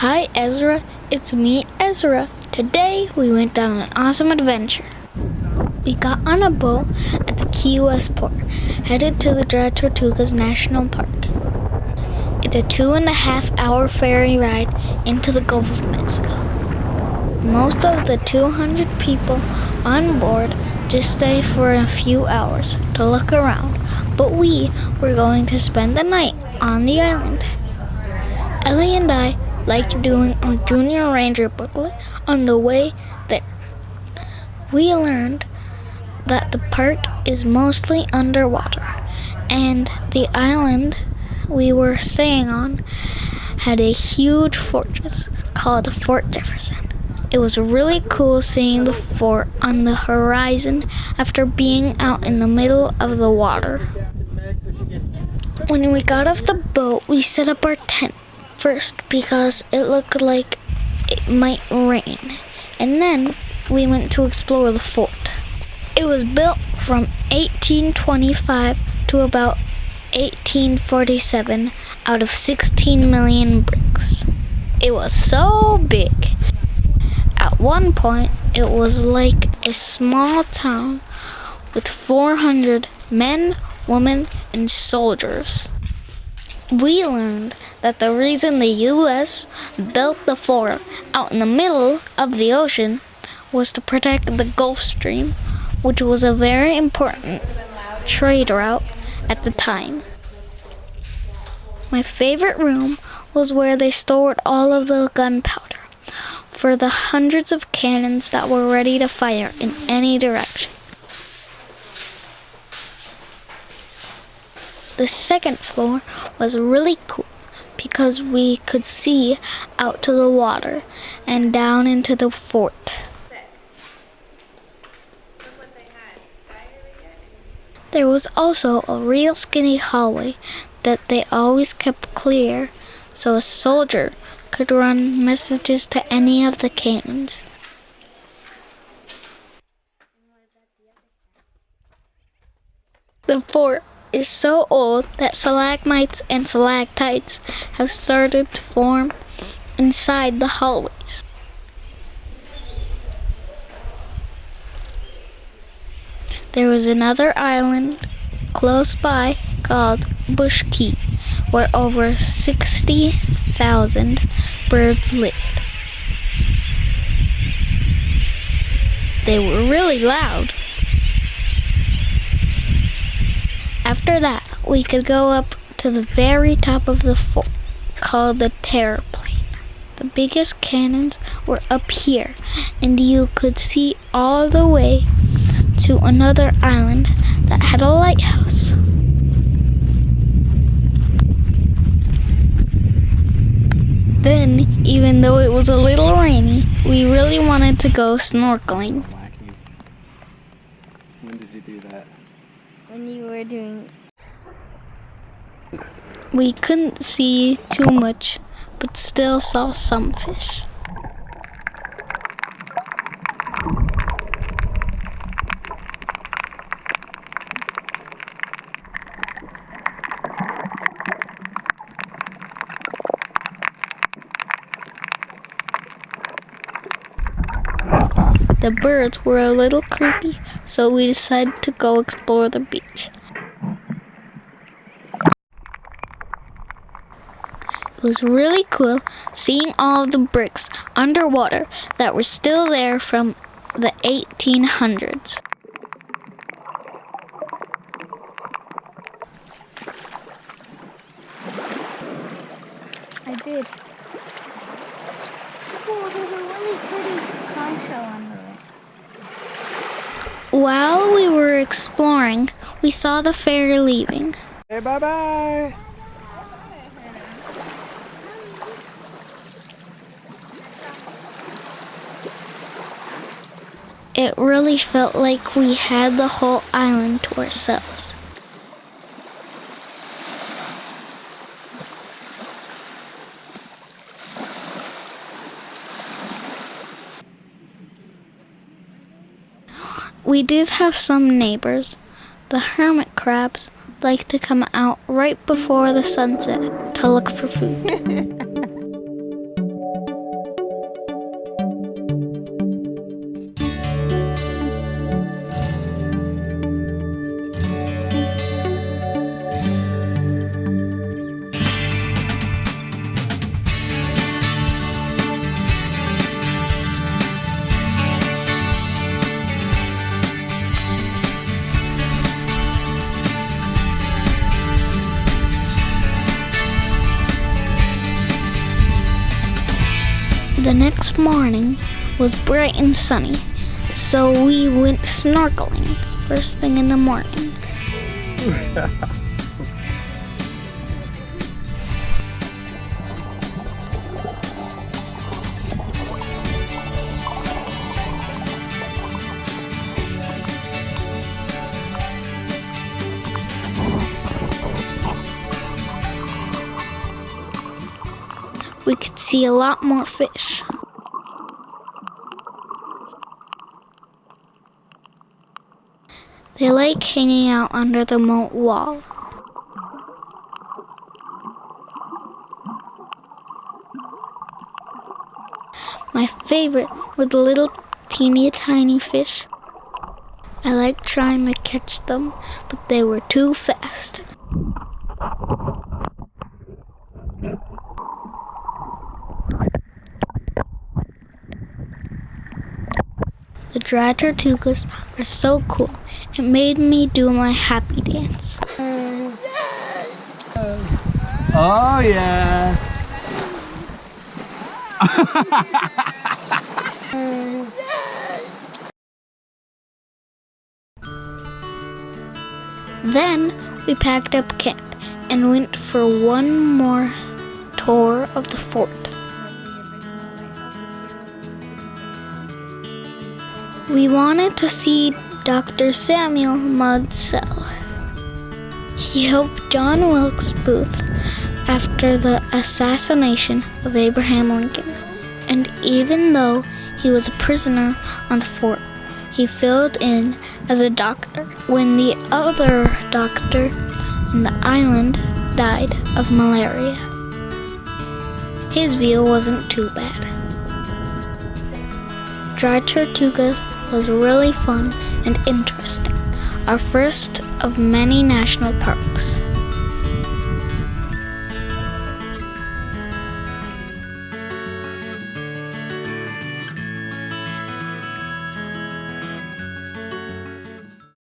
Hi Ezra, it's me Ezra. Today we went on an awesome adventure. We got on a boat at the Key West port, headed to the Dry Tortugas National Park. It's a 2.5-hour ferry ride into the Gulf of Mexico. Most of the 200 people on board just stay for a few hours to look around, but we were going to spend the night on the island. Ellie and I like doing our junior ranger booklet on the way there. We learned that the park is mostly underwater, and the island we were staying on had a huge fortress called Fort Jefferson. It was really cool seeing the fort on the horizon after being out in the middle of the water. When we got off the boat, we set up our tent first because it looked like it might rain, and then we went to explore the fort. It was built from 1825 to about 1847 out of 16 million bricks. It was so big. At one point, it was like a small town with 400 men, women, and soldiers. We learned that the reason the U.S. built the fort out in the middle of the ocean was to protect the Gulf Stream, which was a very important trade route at the time. My favorite room was where they stored all of the gunpowder for the hundreds of cannons that were ready to fire in any direction. The second floor was really cool because we could see out to the water and down into the fort. There was also a real skinny hallway that they always kept clear so a soldier could run messages to any of the cannons. The fort is so old that stalagmites and stalactites have started to form inside the hallways. There was another island close by called Bush Key, where over 60,000 birds lived. They were really loud. After that, we could go up to the very top of the fort, called the Terror Plane. The biggest cannons were up here, and you could see all the way to another island that had a lighthouse. Then, even though it was a little rainy, we really wanted to go snorkeling. When did you do that? When you were doing... We couldn't see too much, but still saw some fish. The birds were a little creepy, so we decided to go explore the beach. It was really cool seeing all of the bricks underwater that were still there from the 1800s. I did. Oh, there's a really pretty conch shell under it. While we were exploring, we saw the ferry leaving. Hey, bye-bye! It really felt like we had the whole island to ourselves. We did have some neighbors. The hermit crabs like to come out right before the sunset to look for food. The next morning was bright and sunny, so we went snorkeling first thing in the morning. We could see a lot more fish. They like hanging out under the moat wall. My favorite were the little teeny tiny fish. I liked trying to catch them, but they were too fast. The Dry Tortugas are so cool. It made me do my happy dance. Oh yeah. Then we packed up camp and went for one more tour of the fort. We wanted to see Dr. Samuel Mudsell. He helped John Wilkes Booth after the assassination of Abraham Lincoln. And even though he was a prisoner on the fort, he filled in as a doctor when the other doctor on the island died of malaria. His view wasn't too bad. Dry Tortugas was really fun and interesting, our first of many national parks.